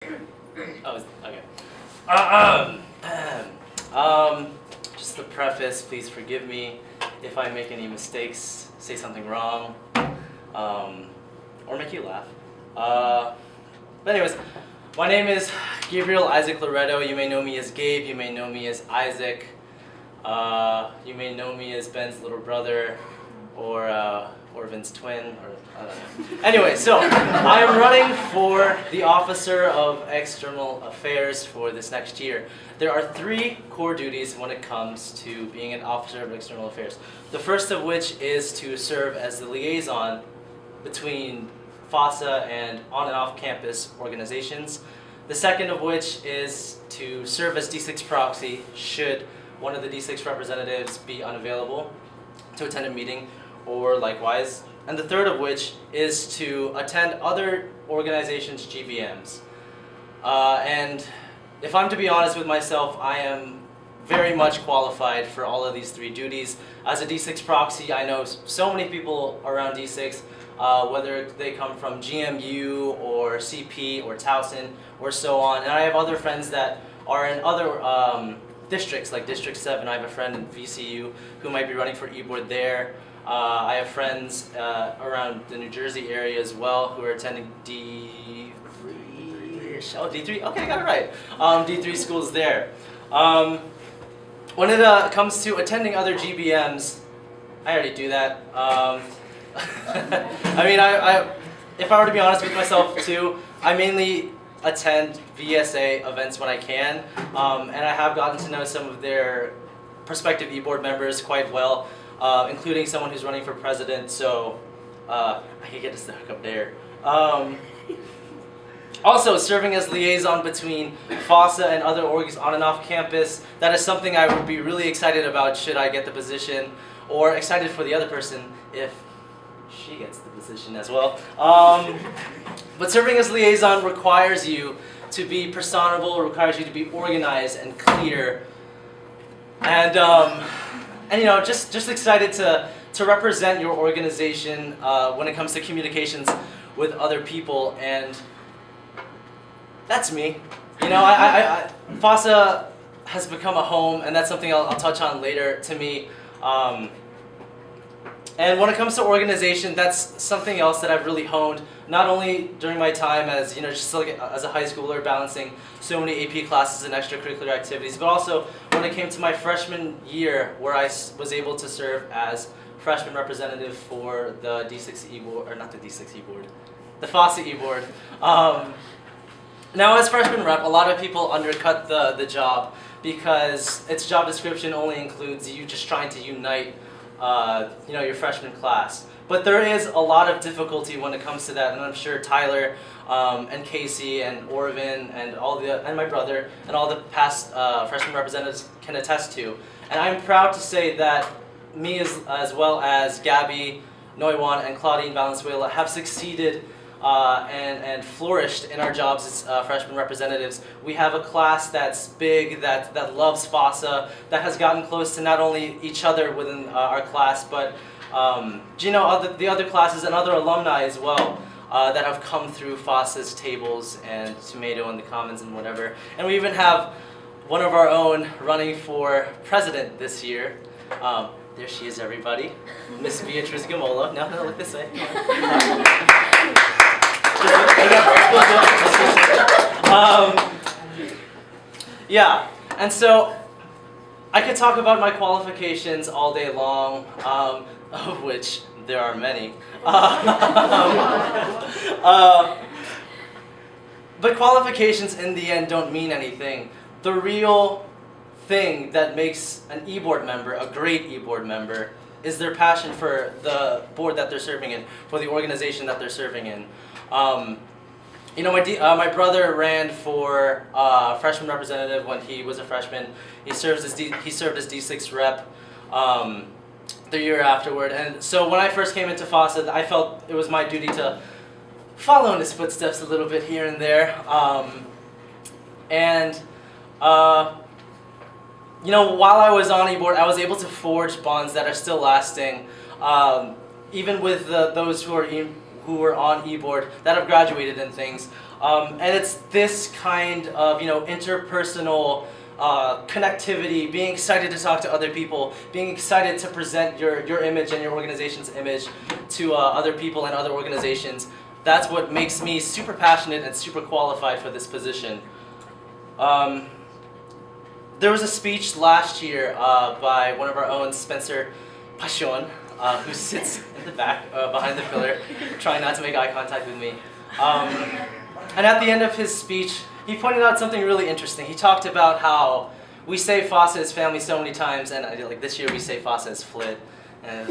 Oh, okay. Um, just the preface, please forgive me if I make any mistakes, say something wrong, or make you laugh. But anyways, my name is Gabriel Isaac Loreto. You may know me as Gabe, you may know me as Isaac, you may know me as Ben's little brother, or Vin's twin, or I don't know. Anyway, so I am running for the Officer of External Affairs for this next year. There are 3 core duties when it comes to being an Officer of External Affairs. The first of which is to serve as the liaison between FOSSA and on and off campus organizations. The second of which is to serve as D6 proxy should one of the D6 representatives be unavailable to attend a meeting or likewise. And the third of which is to attend other organizations' GBMs. And if I'm to be honest with myself, I am very much qualified for all of these 3 duties. As a D6 proxy, I know so many people around D6, whether they come from GMU or CP or Towson or so on. And I have other friends that are in other districts, like District 7. I have a friend in VCU who might be running for e-board there. I have friends around the New Jersey area as well who are attending D3. Oh, D3? Okay, I got it right. D3 schools there. When it comes to attending other GBMs, I already do that. I mean, if I were to be honest with myself too, I mainly attend VSA events when I can, and I have gotten to know some of their prospective e-board members quite well, including someone who's running for president, so I can get us the hook up there. Also, serving as liaison between FOSSA and other orgs on and off campus, that is something I would be really excited about should I get the position, or excited for the other person if she gets the position as well. But serving as liaison requires you to be personable, requires you to be organized and clear, and you know, just excited to represent your organization when it comes to communications with other people, and that's me. You know, FOSSA has become a home, and that's something I'll touch on later to me. And when it comes to organization, that's something else that I've really honed, not only during my time as, you know, just like as a high schooler balancing so many AP classes and extracurricular activities, but also when it came to my freshman year where I was able to serve as freshman representative for the D6 e-board, or not the D6 e-board, the FOSSA e-board. Now as freshman rep, a lot of people undercut the job because its job description only includes you just trying to unite you know, your freshman class. But there is a lot of difficulty when it comes to that, and I'm sure Tyler and Casey and Orvin and and my brother and all the past freshman representatives can attest to. And I'm proud to say that me as well as Gabby Noiwan and Claudine Valenzuela have succeeded and flourished in our jobs as freshman representatives. We have a class that's big, that loves FOSSA, that has gotten close to not only each other within our class, but you know, the other classes and other alumni as well that have come through FOSSA's tables and Tomato and the Commons and whatever. And we even have one of our own running for president this year. There she is, everybody. Miss Beatrice Gamola. No, look this way. Yeah, and so I could talk about my qualifications all day long, of which there are many. But qualifications in the end don't mean anything. The real thing that makes an e-board member a great e-board member is their passion for the board that they're serving in, for the organization that they're serving in. You know, my brother ran for freshman representative when he was a freshman. He served as D6 rep the year afterward. And so when I first came into FOSSA, I felt it was my duty to follow in his footsteps a little bit here and there. You know, while I was on e-board, I was able to forge bonds that are still lasting, even with those who were on e-board that have graduated and things. And it's this kind of interpersonal connectivity, being excited to talk to other people, being excited to present your image and your organization's image to other people and other organizations. That's what makes me super passionate and super qualified for this position. There was a speech last year by one of our own, Spencer Pashon, who sits in the back behind the pillar, trying not to make eye contact with me. And at the end of his speech, he pointed out something really interesting. He talked about how we say FOSSA is family so many times, and like this year we say FOSSA is FLIT. And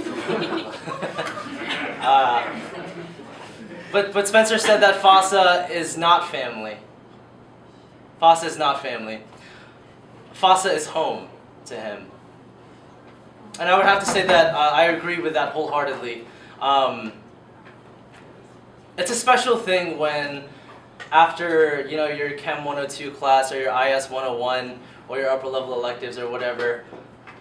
but Spencer said that FOSSA is not family. FOSSA is not family. FOSSA is home to him. And I would have to say that I agree with that wholeheartedly. It's a special thing when after your Chem 102 class or your IS 101 or your upper level electives or whatever,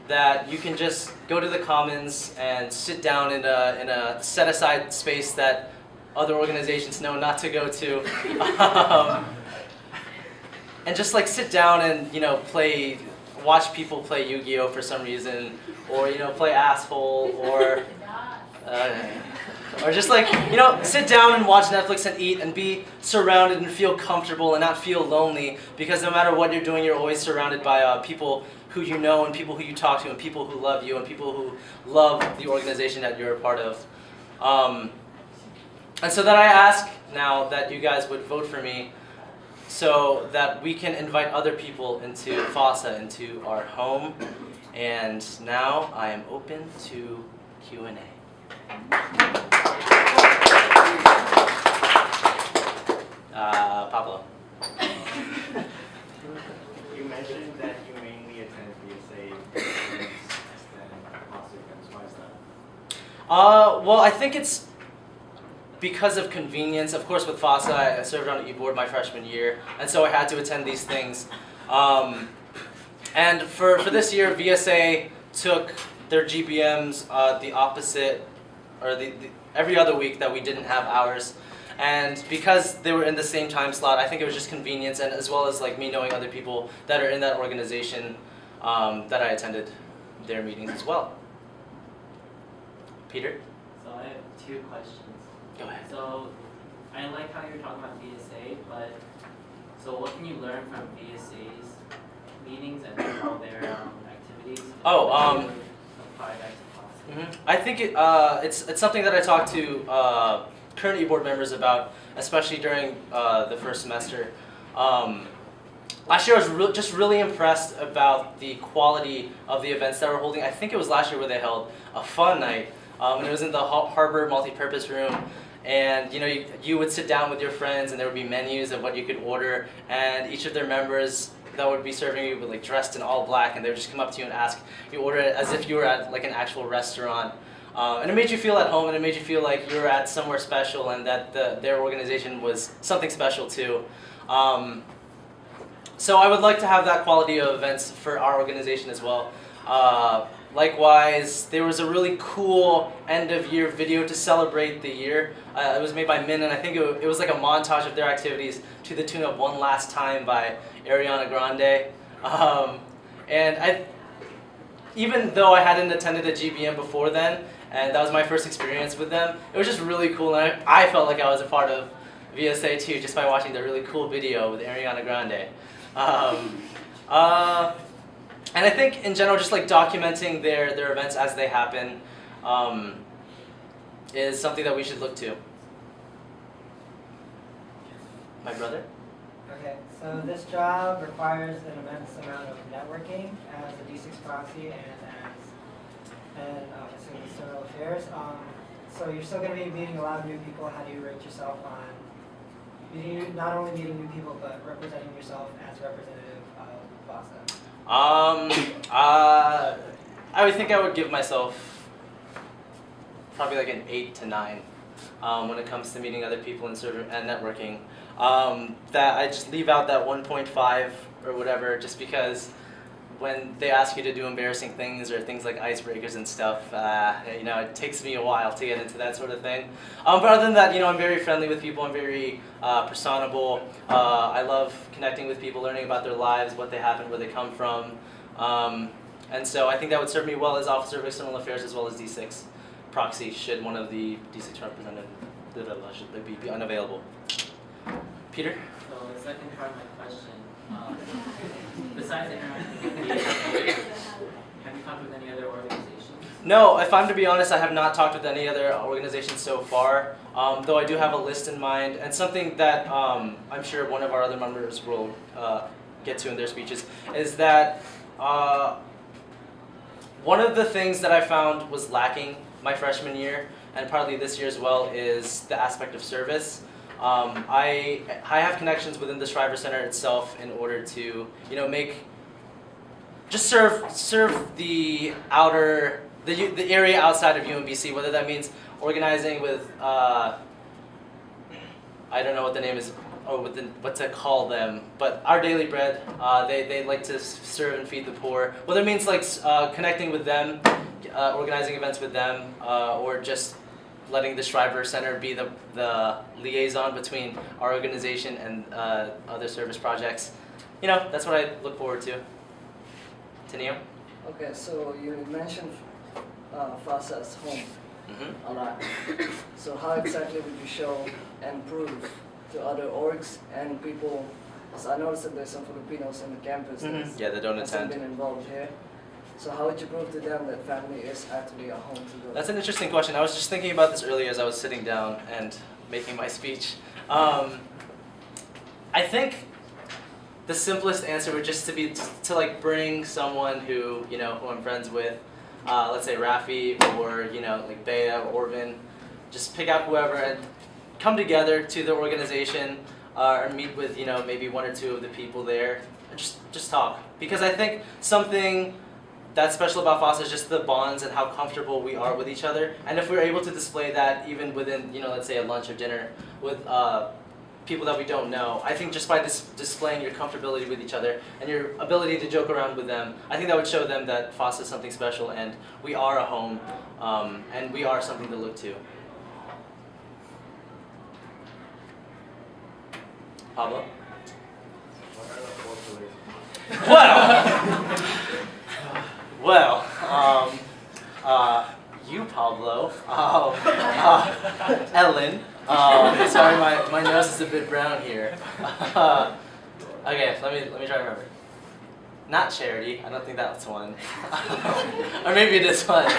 that you can just go to the Commons and sit down in a set aside space that other organizations know not to go to. And just like sit down and watch people play Yu-Gi-Oh for some reason, or play Asshole, or just like sit down and watch Netflix and eat and be surrounded and feel comfortable and not feel lonely, because no matter what you're doing, you're always surrounded by people who you know and people who you talk to and people who love you and people who love the organization that you're a part of. And so that I ask now that you guys would vote for me, so that we can invite other people into FOSSA, into our home. And now I am open to Q&A. Pablo. You mentioned that you mainly attend VSA events than FOSSA events. Why is that? Well, I think it's because of convenience. Of course, with FOSSA, I served on the e-board my freshman year, and so I had to attend these things. And for this year, VSA took their GBMs the opposite, or every other week that we didn't have ours. And because they were in the same time slot, I think it was just convenience, and as well as like me knowing other people that are in that organization, that I attended their meetings as well. Peter? So I have two questions. Go ahead. So I like how you're talking about VSA, but so what can you learn from VSA's meetings and all their activities? Oh, apply that to FOSSA? I think it's something that I talk to current e-board members about, especially during the first semester. Last year I was just really impressed about the quality of the events that we're holding. I think it was last year where they held a fun night, and it was in the Harbor multi-purpose room. And you would sit down with your friends, and there would be menus of what you could order, and each of their members that would be serving you would dressed in all black, and they would just come up to you and ask you order it as if you were at like an actual restaurant. And it made you feel at home, and it made you feel like you were at somewhere special, and that their organization was something special too. So I would like to have that quality of events for our organization as well. Likewise, there was a really cool end-of-year video to celebrate the year. It was made by Min, and I think it was like a montage of their activities to the tune of One Last Time by Ariana Grande. And even though I hadn't attended a GBM before then, and that was my first experience with them, it was just really cool, and I felt like I was a part of VSA too, just by watching the really cool video with Ariana Grande. And I think in general, just like documenting their events as they happen is something that we should look to. My brother? Okay, so this job requires an immense amount of networking as a D6 proxy and as an officer in external affairs. So you're still going to be meeting a lot of new people. How do you rate yourself on not only meeting new people, but representing yourself as representative of FOSSA? I would think I would give myself probably like an 8 to 9 when it comes to meeting other people and networking. That I just leave out that 1.5 or whatever, just because when they ask you to do embarrassing things or things like icebreakers and stuff, you know, it takes me a while to get into that sort of thing. But other than that, you know, I'm very friendly with people. I'm very personable. I love connecting with people, learning about their lives, what they have and where they come from. And so I think that would serve me well as Officer of External Affairs as well as D6 proxy should one of the D6 representatives be unavailable. Peter? So the second part of my question, besides interacting with DSA, have you talked with any other organizations? No, if I'm to be honest, I have not talked with any other organizations so far, though I do have a list in mind, and something that I'm sure one of our other members will get to in their speeches, is that one of the things that I found was lacking my freshman year, and partly this year as well, is the aspect of service. I have connections within the Shriver Center itself in order to, you know, serve the the area outside of UMBC, whether that means organizing with, I don't know what the name is, or what to call them, but Our Daily Bread, they like to serve and feed the poor. Whether it means like connecting with them, organizing events with them, or just letting the Shriver Center be the liaison between our organization and other service projects. You know, that's what I look forward to. Taneo? Okay, so you mentioned FASA as home a lot. So how exactly would you show and prove to other orgs and people? Because I noticed that there's some Filipinos on the campus Yeah, they don't that attend. have been involved here. So how would you prove to them that family is actually a home to them? That's an interesting question. I was just thinking about this earlier as I was sitting down and making my speech. I think the simplest answer would just be to like bring someone who, you know, who I'm friends with, let's say Rafi or, you know, like Bea or Orvin, just pick out whoever and come together to the organization and meet with, you know, maybe one or two of the people there and just talk. Because I think something that's special about FASA is just the bonds and how comfortable we are with each other. And if we're able to display that even within, you know, let's say a lunch or dinner with people that we don't know, I think just by displaying your comfortability with each other and your ability to joke around with them, I think that would show them that FASA is something special and we are a home and we are something to look to. Pablo? What are the 4 pillars? Well, you, Pablo, Ellen, sorry, my nose is a bit brown here. Okay, let me try to remember. Not charity, I don't think that's one. Or maybe it is one.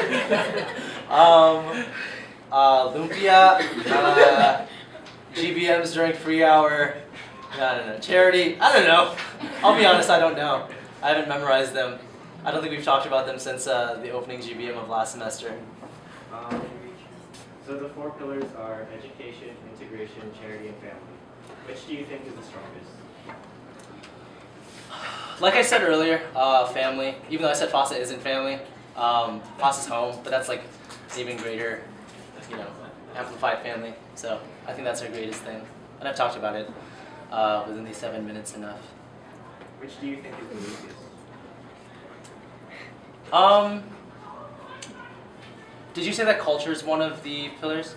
Lumpia, GBMs during free hour, I don't know, charity, I don't know. I'll be honest, I don't know. I haven't memorized them. I don't think we've talked about them since the opening GBM of last semester. So the 4 pillars are education, integration, charity, and family. Which do you think is the strongest? Like I said earlier, family. Even though I said FASA isn't family, FASA's home, but that's like an even greater, you know, amplified family. So I think that's our greatest thing, and I've talked about it within these 7 minutes enough. Which do you think is the weakest? Did you say that culture is one of the pillars?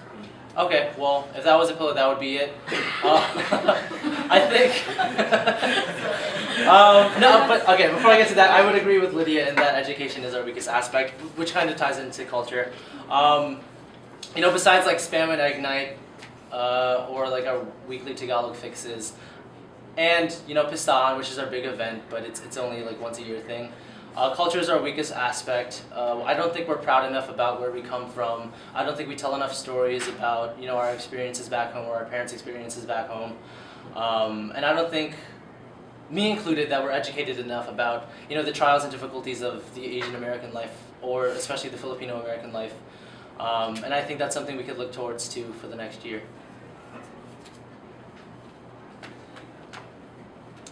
Okay, well, if that was a pillar, that would be it. I think. No, but okay. Before I get to that, I would agree with Lydia in that education is our weakest aspect, which kind of ties into culture. You know, besides like Spam and Ignite, or like our weekly Tagalog fixes, and you know Pistaan, which is our big event, but it's only like once a year thing. Culture is our weakest aspect. I don't think we're proud enough about where we come from. I don't think we tell enough stories about, you know, our experiences back home or our parents' experiences back home. And I don't think, me included, that we're educated enough about, you know, the trials and difficulties of the Asian American life, or especially the Filipino American life. And I think that's something we could look towards too for the next year.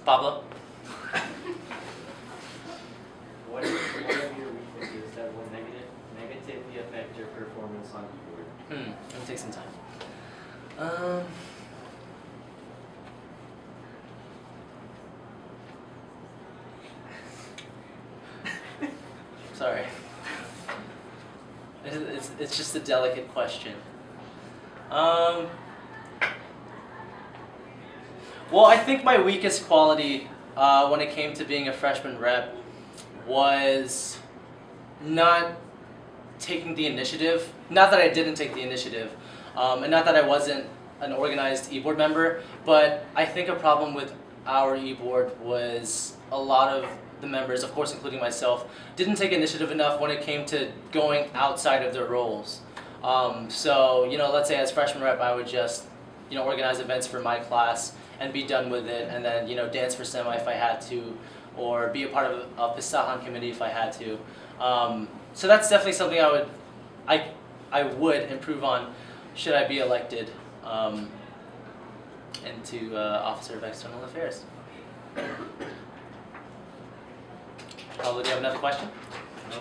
Pablo? What are your weaknesses that will negatively affect your performance on keyboard? Let me take some time. Sorry. It's just a delicate question. Well, I think my weakest quality when it came to being a freshman rep was not taking the initiative. Not that I didn't take the initiative, and not that I wasn't an organized e-board member, but I think a problem with our e-board was a lot of the members, of course including myself, didn't take initiative enough when it came to going outside of their roles. So, let's say as freshman rep, I would just, organize events for my class and be done with it, and then, dance for semi if I had to, or be a part of a Pisahan committee if I had to. So that's definitely something I would improve on should I be elected into Officer of External Affairs. Paolo, do you have another question? No.